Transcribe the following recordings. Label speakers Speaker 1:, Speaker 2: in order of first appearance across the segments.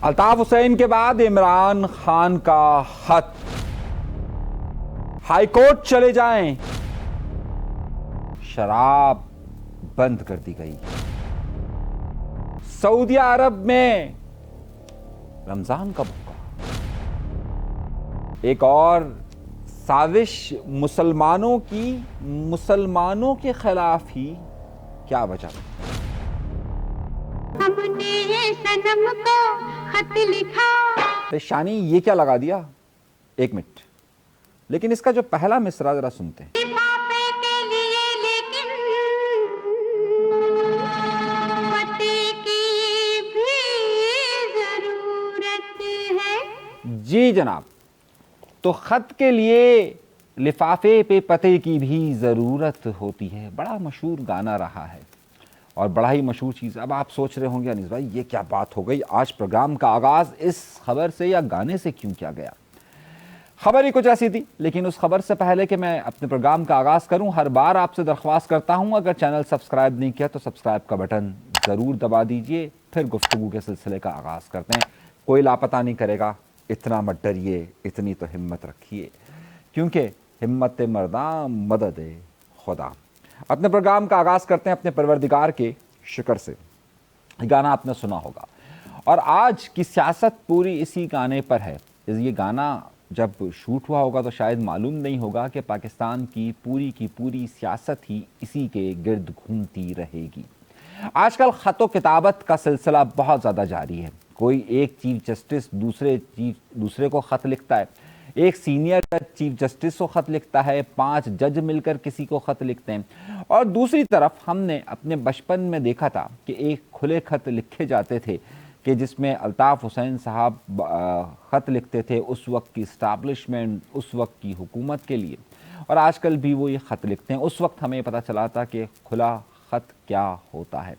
Speaker 1: अल्ताफ हुसैन के बाद इमरान खान का खत, हाईकोर्ट चले जाएं, शराब बंद कर दी गई। सऊदी अरब में रमजान का भूखा। एक और साजिश मुसलमानों के खिलाफ ही, क्या वजह?
Speaker 2: हमने सनम को खत लिखा।
Speaker 1: शानी ये क्या लगा दिया? एक मिनट, लेकिन इसका जो पहला मिसरा जरा सुनते हैं।
Speaker 2: लिफाफे के लिए लेकिन पते की भी जरूरत है।
Speaker 1: जी जनाब, तो खत के लिए लिफाफे पे पते की भी जरूरत होती है। बड़ा मशहूर गाना रहा है और बड़ा ही मशहूर चीज़। अब आप सोच रहे होंगे अनीस भाई ये क्या बात हो गई, आज प्रोग्राम का आगाज़ इस खबर से या गाने से क्यों किया गया? खबर ही कुछ ऐसी थी, लेकिन उस खबर से पहले कि मैं अपने प्रोग्राम का आगाज़ करूं, हर बार आपसे दरख्वास्त करता हूं, अगर चैनल सब्सक्राइब नहीं किया तो सब्सक्राइब का बटन ज़रूर दबा दीजिए। फिर गुफ्तगू के सिलसिले का आगाज़ करते हैं। कोई लापता नहीं करेगा, इतना मत डरिए, इतनी तो हिम्मत रखिए, क्योंकि हिम्मत मर्दा मदद खुदा। अपने प्रोग्राम का आगाज़ करते हैं अपने परवरदिगार के शुक्र से। गाना आपने सुना होगा और आज की सियासत पूरी इसी गाने पर है। ये गाना जब शूट हुआ होगा तो शायद मालूम नहीं होगा कि पाकिस्तान की पूरी सियासत ही इसी के गिर्द घूमती रहेगी। आजकल ख़त व किताबत का सिलसिला बहुत ज़्यादा जारी है। कोई एक चीफ जस्टिस दूसरे को ख़त लिखता है, एक सीनियर चीफ जस्टिस को ख़त लिखता है, 5 जज मिलकर किसी को ख़त लिखते हैं। और दूसरी तरफ हमने अपने बचपन में देखा था कि एक खुले ख़त लिखे जाते थे कि जिसमें अल्ताफ़ हुसैन साहब ख़त लिखते थे उस वक्त की इस्टाब्लिशमेंट, उस वक्त की हुकूमत के लिए, और आजकल भी वो ये ख़त लिखते हैं। उस वक्त हमें पता चला था कि खुला ख़त क्या होता है,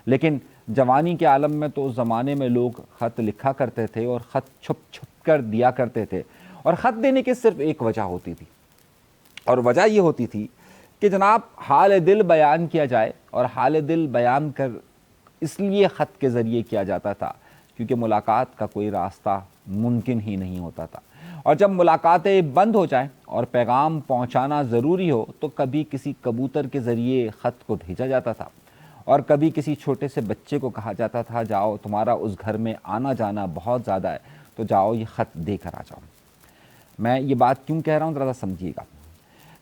Speaker 1: लेकिन जवानी के आलम में तो उस ज़माने में लोग ख़त लिखा करते थे और ख़त छुप छुप कर दिया करते थे। और ख़त देने की सिर्फ एक वजह होती थी, और वजह ये होती थी कि जनाब हाल दिल बयान किया जाए। और हाल दिल बयान कर इसलिए ख़त के ज़रिए किया जाता था क्योंकि मुलाकात का कोई रास्ता मुमकिन ही नहीं होता था। और जब मुलाकातें बंद हो जाएं और पैगाम पहुंचाना ज़रूरी हो तो कभी किसी कबूतर के ज़रिए ख़त को भेजा जाता था, और कभी किसी छोटे से बच्चे को कहा जाता था जाओ, तुम्हारा उस घर में आना जाना बहुत ज़्यादा है तो जाओ ये ख़त दे कर आ जाओ। मैं ये बात क्यों कह रहा हूँ ज़रा समझिएगा।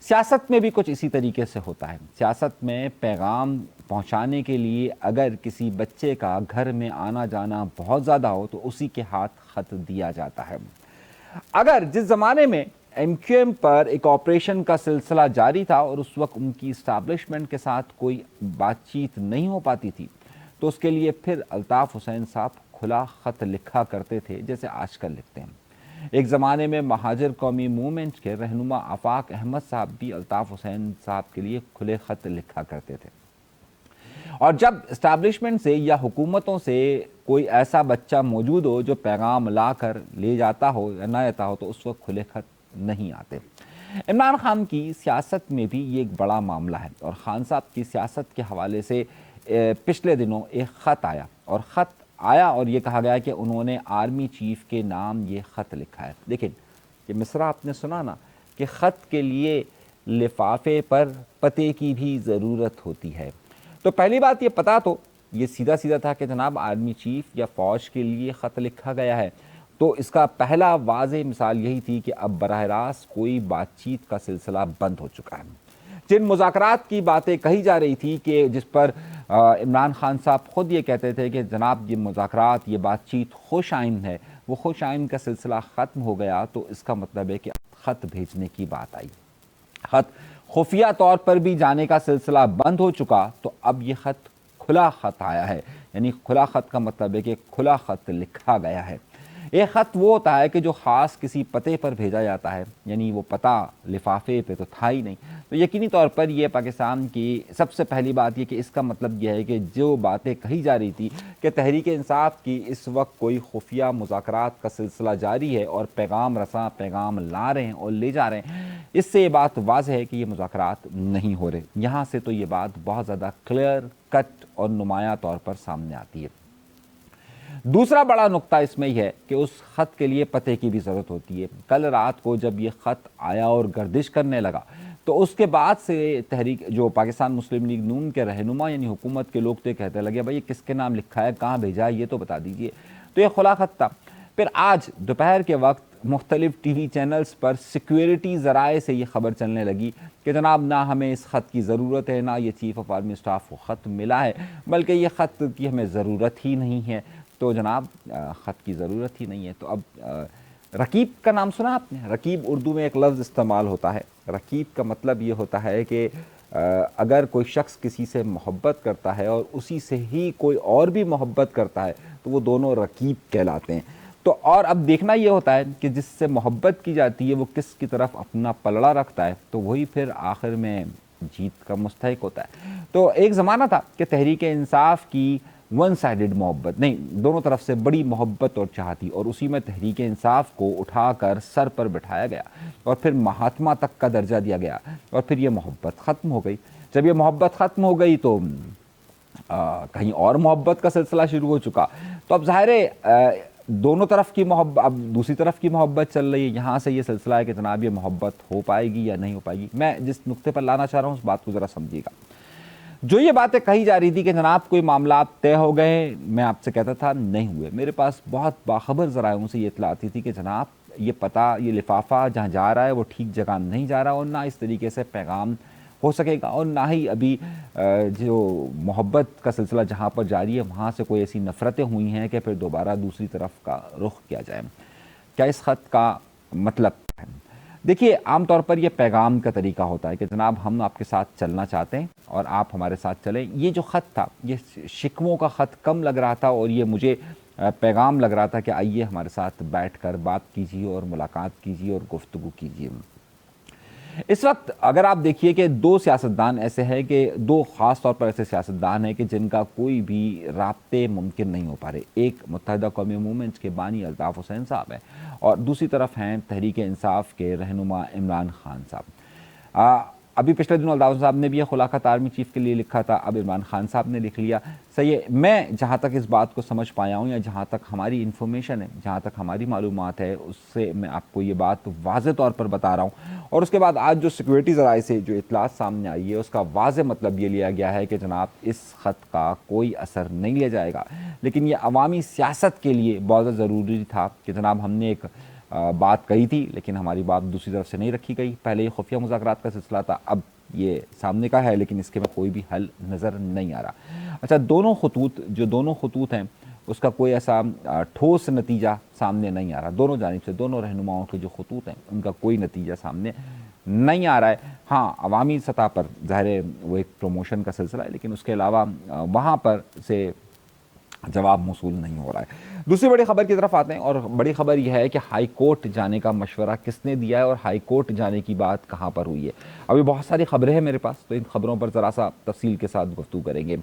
Speaker 1: सियासत में भी कुछ इसी तरीके से होता है। सियासत में पैगाम पहुंचाने के लिए अगर किसी बच्चे का घर में आना जाना बहुत ज़्यादा हो तो उसी के हाथ ख़त दिया जाता है। अगर जिस ज़माने में MQM पर एक ऑपरेशन का सिलसिला जारी था और उस वक्त उनकी इस्टाब्लिशमेंट के साथ कोई बातचीत नहीं हो पाती थी तो उसके लिए फिर अल्ताफ़ हुसैन साहब खुला ख़त लिखा करते थे, जैसे आजकल लिखते हैं। एक ज़माने में महाजिर कौमी मूवमेंट के रहनुमा आफाक अहमद साहब भी अल्ताफ़ हुसैन साहब के लिए खुले ख़त लिखा करते थे। और जब इस्टेब्लिशमेंट से या हुकूमतों से कोई ऐसा बच्चा मौजूद हो जो पैगाम ला कर ले जाता हो या ना आता हो तो उस वक्त खुले ख़त नहीं आते। इमरान खान की सियासत में भी ये एक बड़ा मामला है, और खान साहब की सियासत के हवाले से पिछले दिनों एक ख़त आया और ये कहा गया कि उन्होंने आर्मी चीफ के नाम ये ख़त लिखा है। लेकिन ये मिसरा आपने सुना ना कि ख़त के लिए लिफाफे पर पते की भी ज़रूरत होती है। तो पहली बात ये पता तो ये सीधा सीधा था कि जनाब आर्मी चीफ या फ़ौज के लिए ख़त लिखा गया है। तो इसका पहला वाज़ेह मिसाल यही थी कि अब बराह रास्त कोई बातचीत का सिलसिला बंद हो चुका है। जिन मुज़ाकरात की बातें कही जा रही थी कि जिस पर इमरान खान साहब ख़ुद ये कहते थे कि जनाब ये मुज़ाकरात, ये बातचीत खुश आइन है, वो खुश आइन का सिलसिला ख़त्म हो गया, तो इसका मतलब है कि ख़त भेजने की बात आई। ख़त खुफिया तौर पर भी जाने का सिलसिला बंद हो चुका, तो अब ये ख़त खुला ख़त आया है। यानी खुला ख़त का मतलब है कि खुला ख़त लिखा गया है। एक ख़त वो होता है कि जो ख़ास किसी पते पर भेजा जाता है, यानी वो पता लिफाफे पे तो था ही नहीं। तो यकीनी तौर पर ये पाकिस्तान की सबसे पहली बात ये कि इसका मतलब यह है कि जो बातें कही जा रही थी कि तहरीक इंसाफ की इस वक्त कोई खुफिया मुज़ाकरात का सिलसिला जारी है और पैगाम रसां पैगाम ला रहे हैं और ले जा रहे हैं, इससे ये बात वाज़ेह है कि ये मुज़ाकरात नहीं हो रहे। यहाँ से तो ये बात बहुत ज़्यादा क्लियर कट और नुमाया तौर पर सामने आती है। दूसरा बड़ा नुक्ता इसमें यह है कि उस ख़त के लिए पते की भी ज़रूरत होती है। कल रात को जब ये ख़त आया और गर्दिश करने लगा तो उसके बाद से तहरीक जो पाकिस्तान मुस्लिम लीग नून के रहनुमा यानी हुकूमत के लोग तो कहते लगे भाई ये किसके नाम लिखा है, कहाँ भेजा है, ये तो बता दीजिए। तो ये खुला ख़त था। फिर आज दोपहर के वक्त मुख्तलिफ टीवी चैनल्स पर सिक्योरिटी ज़राए से ये खबर चलने लगी कि जनाब ना हमें इस ख़त की ज़रूरत है, ना ये चीफ़ ऑफ आर्मी स्टाफ को ख़त मिला है, बल्कि ये ख़त की हमें ज़रूरत ही नहीं है। तो जनाब ख़त की ज़रूरत ही नहीं है। तो अब रकीब का नाम सुना आपने? रकीब उर्दू में एक लफ्ज़ इस्तेमाल होता है। रकीब का मतलब ये होता है कि अगर कोई शख्स किसी से मोहब्बत करता है और उसी से ही कोई और भी मोहब्बत करता है तो वो दोनों रकीब कहलाते हैं। तो और अब देखना ये होता है कि जिससे मोहब्बत की जाती है वो किस की तरफ अपना पलड़ा रखता है, तो वही फिर आखिर में जीत का मुस्तहिक होता है। तो एक ज़माना था कि तहरीक इंसाफ की वन साइडेड मोहब्बत नहीं, दोनों तरफ से बड़ी मोहब्बत और चाह थी, और उसी में तहरीक इंसाफ को उठाकर सर पर बिठाया गया और फिर महात्मा तक का दर्जा दिया गया, और फिर ये मोहब्बत ख़त्म हो गई। जब ये मोहब्बत ख़त्म हो गई तो कहीं और मोहब्बत का सिलसिला शुरू हो चुका। तो अब ज़ाहिर है दोनों तरफ की मोहब्बत, अब दूसरी तरफ की मोहब्बत चल रही है। यहाँ से ये सिलसिला है कि जनाब ये मोहब्बत हो पाएगी या नहीं हो पाएगी। मैं जिस नुक्ते पर लाना चाह रहा हूँ उस बात को ज़रा समझिएगा। जो ये बातें कही जा रही थी कि जनाब कोई मामला तय हो गए, मैं आपसे कहता था नहीं हुए। मेरे पास बहुत बाखबर ज़रायों से ये इत्तला आती थी कि जनाब ये पता, ये लिफाफा जहाँ जा रहा है वो ठीक जगह नहीं जा रहा, और ना इस तरीके से पैगाम हो सकेगा, और ना ही अभी जो मोहब्बत का सिलसिला जहाँ पर जारी है वहाँ से कोई ऐसी नफ़रतें हुई हैं कि फिर दोबारा दूसरी तरफ का रुख किया जाए। क्या इस ख़त का मतलब है? देखिए, आमतौर पर यह पैगाम का तरीका होता है कि जनाब हम आपके साथ चलना चाहते हैं और आप हमारे साथ चलें। ये जो ख़त था ये शिकवों का ख़त कम लग रहा था, और ये मुझे पैगाम लग रहा था कि आइए हमारे साथ बैठ कर बात कीजिए और मुलाकात कीजिए और गुफ्तगू कीजिए। इस वक्त अगर आप देखिए कि दो सियासतदान ऐसे हैं कि दो ख़ास तौर पर ऐसे सियासतदान हैं कि जिनका कोई भी राब्ते मुमकिन नहीं हो पा रहे। एक मुत्तहिदा कौमी मूवमेंट्स के बानी अल्ताफ़ हुसैन साहब हैं, और दूसरी तरफ हैं तहरीक इंसाफ के रहनुमा इमरान खान साहब। अभी पिछले दिनों अल्ताफ़ साहब ने भी यह खुलाखत आर्मी चीफ़ के लिए लिखा था, अब इमरान खान साहब ने लिख लिया। सही है, मैं जहाँ तक इस बात को समझ पाया हूँ या जहाँ तक हमारी इन्फॉर्मेशन है, जहाँ तक हमारी मालूमात है, उससे मैं आपको ये बात वाज़े तौर पर बता रहा हूँ। और उसके बाद आज जो सिक्योरिटी ज़राए से जो इतलात सामने आई है उसका वाज़े मतलब ये लिया गया है कि जनाब इस ख़त का कोई असर नहीं लिया जाएगा, लेकिन ये अवामी सियासत के लिए बहुत ज़रूरी था कि जनाब हमने एक बात कही थी लेकिन हमारी बात दूसरी तरफ से नहीं रखी गई। पहले ये खुफिया मुज़ाकरात का सिलसिला था, अब ये सामने का है, लेकिन इसके में कोई भी हल नज़र नहीं आ रहा। अच्छा, दोनों खतूत हैं उसका कोई ऐसा ठोस नतीजा सामने नहीं आ रहा। दोनों जानिब से दोनों रहनुमाओं के जो खतूत हैं उनका कोई नतीजा सामने नहीं आ रहा है। हाँ, अवामी सतह पर ज़ाहिर है वो एक प्रमोशन का सिलसिला है, लेकिन उसके अलावा वहाँ पर से जवाब मौसूल नहीं हो रहा है। दूसरी बड़ी खबर की तरफ आते हैं, और बड़ी खबर यह है कि हाई कोर्ट जाने का मशवरा किसने दिया है और हाई कोर्ट जाने की बात कहाँ पर हुई है। अभी बहुत सारी खबरें हैं मेरे पास, तो इन खबरों पर ज़रा सा तफसील के साथ गुफ्तगू करेंगे।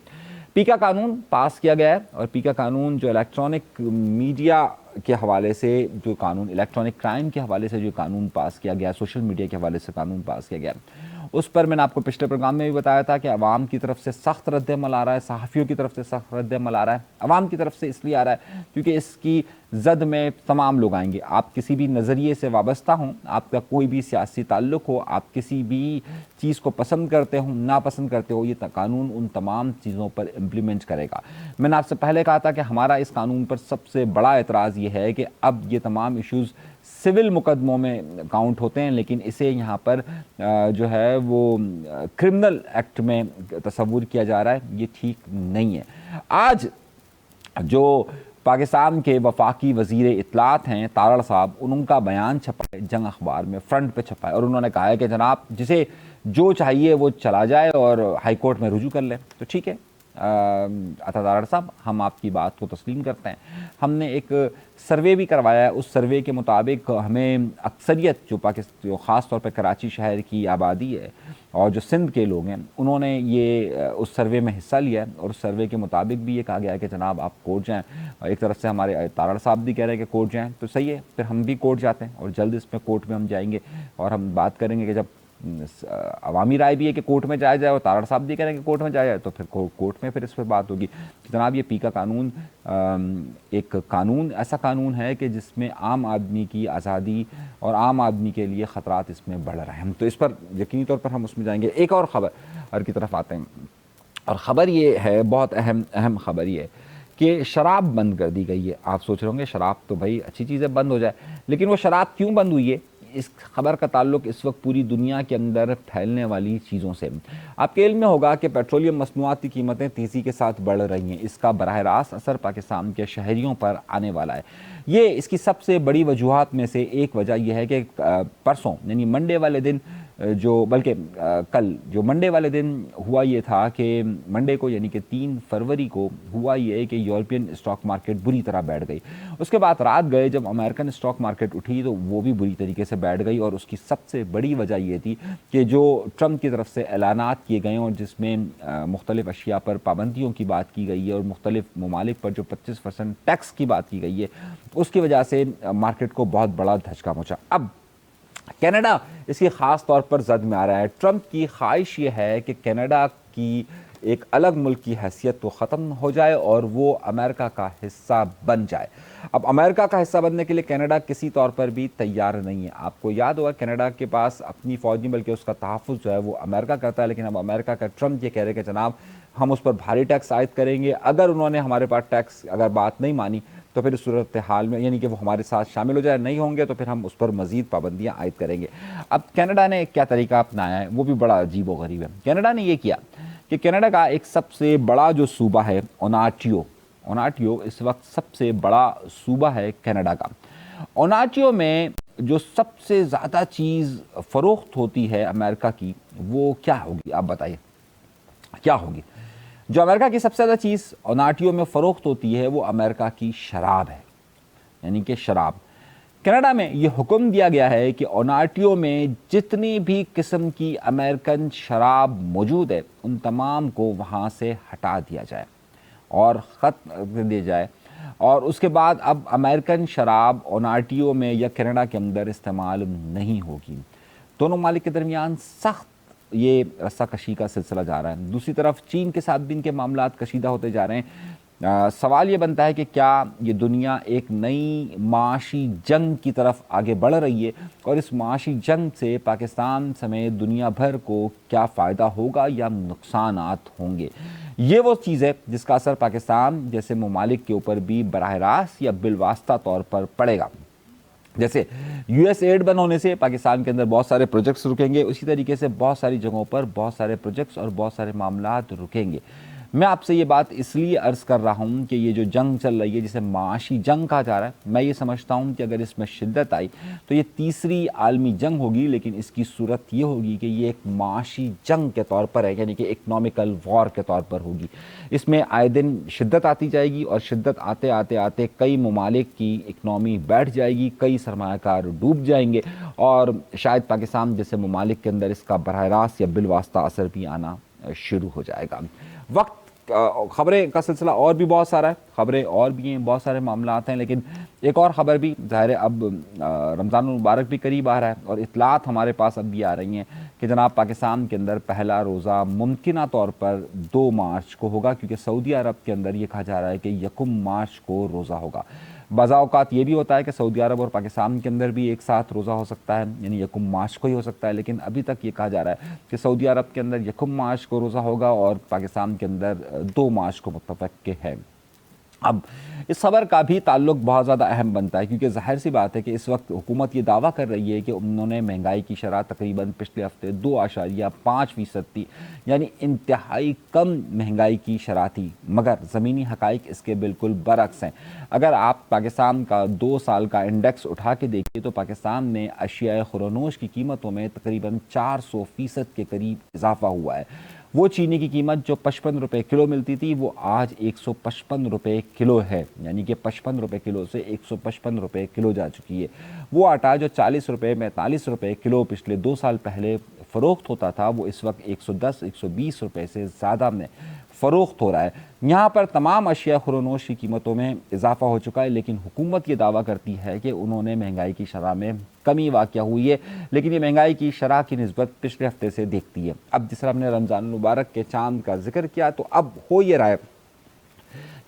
Speaker 1: पीका कानून पास किया गया है, और पीका कानून जो इलेक्ट्रॉनिक मीडिया के हवाले से जो कानून, इलेक्ट्रॉनिक क्राइम के हवाले से जो कानून पास किया गया, सोशल मीडिया के हवाले से कानून पास किया गया, उस पर मैंने आपको पिछले प्रोग्राम में भी बताया था कि अवाम की तरफ से सख्त रद्द-ए-अमल आ रहा है, सहाफ़ियों की तरफ से सख्त रद्द-ए-अमल आ रहा है। अवाम की तरफ से इसलिए आ रहा है क्योंकि इसकी जद में तमाम लोग आएंगे। आप किसी भी नज़रिए से वाबस्ता हों, आपका कोई भी सियासी ताल्लुक़ हो, आप किसी भी चीज़ को पसंद करते हो नापसंद करते हो, ये कानून उन तमाम चीज़ों पर इम्प्लीमेंट करेगा। मैंने आपसे पहले कहा था कि हमारा इस कानून पर सबसे बड़ा एतराज़ ये है कि अब ये तमाम इशूज़ सिविल मुकदमों में काउंट होते हैं, लेकिन इसे यहाँ पर जो है वो क्रिमिनल एक्ट में तस्वुर किया जा रहा है। ये ठीक नहीं है। आज जो पाकिस्तान के वफाकी वज़ीर इत्तलात हैं तारड़ साहब, उनका बयान छपा है जंग अखबार में, फ्रंट पे छपा है, और उन्होंने कहा है कि जनाब जिसे जो चाहिए वो चला जाए और हाई कोर्ट में रुजू कर ले। तो ठीक है तारड़ साहब, हम आपकी बात को तस्लीम करते हैं। हमने एक सर्वे भी करवाया है, उस सर्वे के मुताबिक हमें अक्सरियत जो जो ख़ास तौर पर कराची शहर की आबादी है और जो सिंध के लोग हैं, उन्होंने ये उस सर्वे में हिस्सा लिया है, और उस सर्वे के मुताबिक भी ये कहा गया है कि जनाब आप कोर्ट जाएँ। एक तरफ से हमारे तारड़ साहब भी कह रहे हैं कि कोर्ट जाएँ, तो सही है, फिर हम भी कोर्ट जाते हैं और जल्द इसमें कोर्ट में हम जाएंगे और हम बात करेंगे कि जब अवामी राय भी है कि कोर्ट में जाया जाए, और तारड़ साहब भी कह रहे हैं कि कोर्ट में जाया जाए, तो फिर कोर्ट में फिर इस पर बात होगी। जनाब, ये पीका कानून एक कानून ऐसा कानून है कि जिसमें आम आदमी की आज़ादी और आम आदमी के लिए ख़तरात इसमें बढ़ रहे हैं। हम तो इस पर यकीनी तौर पर हम उसमें जाएंगे। एक और ख़बर की तरफ आते हैं, और ख़बर ये है, बहुत अहम ख़बर ये है कि शराब बंद कर दी गई है। आप सोच रहे होंगे शराब तो भाई अच्छी चीज़ है, बंद हो जाए, लेकिन वो शराब क्यों बंद हुई है? इस खबर का ताल्लुक इस वक्त पूरी दुनिया के अंदर फैलने वाली चीज़ों से। आपके इल्म में होगा कि पेट्रोलियम मसनूआत की कीमतें तेज़ी के साथ बढ़ रही हैं। इसका बराह रास्त असर पाकिस्तान के शहरियों पर आने वाला है। ये इसकी सबसे बड़ी वजूहात में से एक वजह यह है कि परसों यानी मंडे वाले दिन कल जो मंडे वाले दिन हुआ ये था कि मंडे को यानी कि 3 फरवरी को हुआ ये कि यूरोपियन स्टॉक मार्केट बुरी तरह बैठ गई। उसके बाद रात गए जब अमेरिकन स्टॉक मार्केट उठी तो वो भी बुरी तरीके से बैठ गई, और उसकी सबसे बड़ी वजह ये थी कि जो ट्रंप की तरफ से ऐलानात किए गए और जिसमें मुख्तलिफ अशिया पर पाबंदियों की बात की गई है और मुख्तलिफ ममालिक पर जो 25% टैक्स की बात की गई है, उसकी वजह से मार्केट को बहुत बड़ा धचका पहुंचा। अब कनाडा इसकी ख़ास तौर पर जद में आ रहा है। ट्रंप की ख्वाहिश ये है कि कनाडा की एक अलग मुल्क की हैसियत तो ख़त्म हो जाए और वो अमेरिका का हिस्सा बन जाए। अब अमेरिका का हिस्सा बनने के लिए कनाडा किसी तौर पर भी तैयार नहीं है। आपको याद होगा कनाडा के पास अपनी फ़ौज नहीं बल्कि उसका तहफ़्फ़ुज़ जो है वो अमेरिका करता है, लेकिन अब अमेरिका का ट्रंप ये कह रहे हैं कि जनाब हम उस पर भारी टैक्स आयद करेंगे। अगर उन्होंने हमारे पास टैक्स अगर बात नहीं मानी तो फिर इस सूरत हाल में यानी कि वो हमारे साथ शामिल हो जाए, नहीं होंगे तो फिर हम उस पर मज़ीद पाबंदियाँ आयद करेंगे। अब कनाडा ने क्या तरीका अपनाया है वो भी बड़ा अजीब व गरीब है। कनाडा ने ये किया कि कनाडा का एक सबसे बड़ा जो सूबा है ओनाटियो इस वक्त सबसे बड़ा सूबा है कनाडा का। ओनाटियो में जो सबसे ज़्यादा चीज़ फ़रोख्त होती है अमेरिका की वो क्या होगी? आप बताइए क्या होगी? जो अमेरिका की सबसे ज़्यादा चीज़ ओनाटियो में फ़रोख्त होती है वो अमेरिका की शराब है, यानी कि शराब। कनाडा में ये हुक्म दिया गया है कि ओनाटियो में जितनी भी किस्म की अमेरिकन शराब मौजूद है उन तमाम को वहाँ से हटा दिया जाए और ख़त्म कर दिया जाए, और उसके बाद अब अमेरिकन शराब ओनाटियो में या कनाडा के अंदर इस्तेमाल नहीं होगी। दोनों ममालिक के दरमियान सख्त ये रस्साकशी का सिलसिला जा रहा है। दूसरी तरफ चीन के साथ भी इनके मामलात कशीदा होते जा रहे हैं। सवाल ये बनता है कि क्या ये दुनिया एक नई माशी जंग की तरफ आगे बढ़ रही है, और इस माशी जंग से पाकिस्तान समेत दुनिया भर को क्या फ़ायदा होगा या नुकसानात होंगे? ये वो चीज़ है जिसका असर पाकिस्तान जैसे ममालिक के ऊपर भी बराह रास्त या बिलवास्ता तौर पर पड़ेगा। जैसे यूएस एड बंद होने से पाकिस्तान के अंदर बहुत सारे प्रोजेक्ट्स रुकेंगे, उसी तरीके से बहुत सारी जगहों पर बहुत सारे प्रोजेक्ट्स और बहुत सारे मामलात रुकेंगे। मैं आपसे ये बात इसलिए अर्ज़ कर रहा हूँ कि ये जो जंग चल रही है जिसे माशी जंग कहा जा रहा है, मैं ये समझता हूँ कि अगर इसमें शिद्दत आई तो ये तीसरी आलमी जंग होगी, लेकिन इसकी सूरत ये होगी कि ये एक माशी जंग के तौर पर है, यानी कि इकनॉमिकल वॉर के तौर पर होगी। इसमें आए दिन शिद्दत आती जाएगी और शिद्दत आते आते आते कई ममालिक की इकनॉमी बैठ जाएगी, कई सरमायाकार डूब जाएंगे, और शायद पाकिस्तान जैसे ममालिक के अंदर इसका बराह रास्त या बिलवास्ता असर भी आना शुरू हो जाएगा। वक्त खबरें का सिलसिला और भी बहुत सारा है, खबरें और भी हैं, बहुत सारे मामला आते हैं, लेकिन एक और ख़बर भी ज़ाहिर है अब रमज़ान मुबारक भी करीब आ रहा है और इत्तलात हमारे पास अब भी आ रही हैं कि जनाब पाकिस्तान के अंदर पहला रोज़ा मुमकिना तौर पर 2 मार्च को होगा, क्योंकि सऊदी अरब के अंदर ये कहा जा रहा है कि 1 मार्च को रोज़ा होगा। बाज़ औक़ात ये भी होता है कि सऊदी अरब और पाकिस्तान के अंदर भी एक साथ रोज़ा हो सकता है, यानी 1 मार्च को ही हो सकता है, लेकिन अभी तक ये कहा जा रहा है कि सऊदी अरब के अंदर 1 मार्च को रोज़ा होगा और पाकिस्तान के अंदर 2 मार्च को मुत्तफ़क़ है। अब इस खबर का भी ताल्लुक बहुत ज़्यादा अहम बनता है, क्योंकि ज़ाहिर सी बात है कि इस वक्त हुकूमत ये दावा कर रही है कि उन्होंने महंगाई की शरह तकरीबन पिछले हफ्ते 2.5% थी, यानी इंतहाई कम महंगाई की शरह थी, मगर ज़मीनी हक़ाइक़ इसके बिल्कुल बरअक्स हैं। अगर आप पाकिस्तान का 2 साल का इंडेक्स उठा के देखिए तो पाकिस्तान में अशिया खुरानोश की कीमतों में तकरीबन 400% के करीब इजाफा हुआ है। वो चीनी की कीमत जो 55 रुपये किलो मिलती थी वो आज 155 रुपये किलो है, यानी कि 55 रुपये किलो से 155 रुपये किलो जा चुकी है। वो आटा जो 40 रुपये 45 रुपये किलो पिछले 2 साल पहले फ़रोख्त होता था वो इस वक्त 110-120 रुपये से ज़्यादा में फ़रोख्त हो रहा है। यहाँ पर तमाम अशिया खुरोनोश की कीमतों में इजाफा हो चुका है, लेकिन हुकूमत ये दावा करती है कि उन्होंने महंगाई की शरह में कमी वाक़या हुई है, लेकिन ये महंगाई की शरह की निस्बत पिछले हफ्ते से देखती है। अब जिस तरह हमने रमज़ान मुबारक के चांद का जिक्र किया, तो अब हो ये रहा है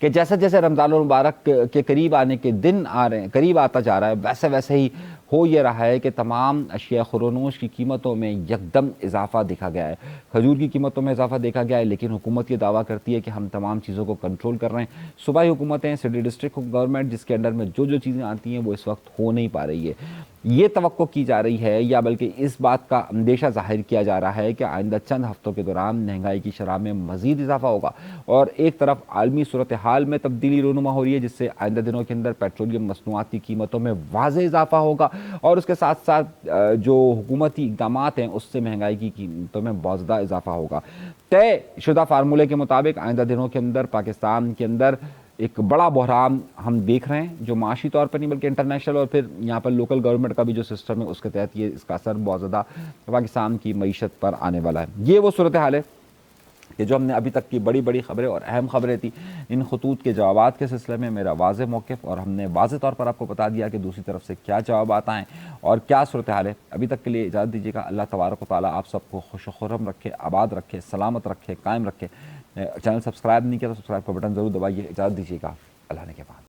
Speaker 1: कि जैसे जैसे रमज़ान मुबारक के करीब आने के दिन आ रहे हैं, करीब आता जा रहा है, वैसे वैसे ही हो ये रहा है कि तमाम अशिया खुरोनोश की कीमतों में यकदम इजाफा देखा गया है। खजूर की कीमतों में इजाफा देखा गया है, लेकिन हुकूमत ये दावा करती है कि हम तमाम चीज़ों को कंट्रोल कर रहे हैं। सूबाई हुकूमतें, सिटी डिस्ट्रिक्ट गवर्नमेंट, जिसके अंडर में जो जो चीज़ें आती हैं वो इस वक्त हो नहीं पा रही है। ये तवक्को की जा रही है, या बल्कि इस बात का अंदेशा जाहिर किया जा रहा है कि आइंदा चंद हफ्तों के दौरान महंगाई की शरह में मज़ीद इजाफा होगा, और एक तरफ आलमी सूरत हाल में तब्दीली रूनुमा हो रही है, जिससे आइंदा दिनों के अंदर पेट्रोलियम मसनूआत की कीमतों में वाज़ेह इजाफा होगा, और उसके साथ साथ जो हुकूमती इक़दाम हैं उससे महंगाई की कीमतों में बहुत ज़्यादा इजाफा होगा। तय शुदा फार्मूले के मुताबिक आइंदा दिनों के अंदर पाकिस्तान के अंदर एक बड़ा बहरान हम देख रहे हैं, जो माशी तौर पर नहीं बल्कि इंटरनेशनल और फिर यहाँ पर लोकल गवर्नमेंट का भी जो सिस्टम है उसके तहत ये इसका असर बहुत ज़्यादा पाकिस्तान की मईशत पर आने वाला है। ये वो सूरत हाल है कि जो हमने अभी तक की बड़ी बड़ी खबरें और अहम खबरें थी, इन खतूत के जवाबात के सिलसिले में मेरा वाज़ेह मौक़िफ़, और हमने वाज़ेह तौर पर आपको बता दिया कि दूसरी तरफ से क्या जवाबात आएँ और क्या सूरत हाल है। अभी तक के लिए इजाज़त दीजिएगा। अल्लाह तबारक व तआला आप सबको खुश खुर्रम रखे, आबाद रखे, सलामत रखे, कायम रखे। चैनल सब्सक्राइब नहीं किया तो सब्सक्राइब का बटन ज़रूर दबाइए। इजाज़त दीजिएगा। अल्लाह ने के बाद।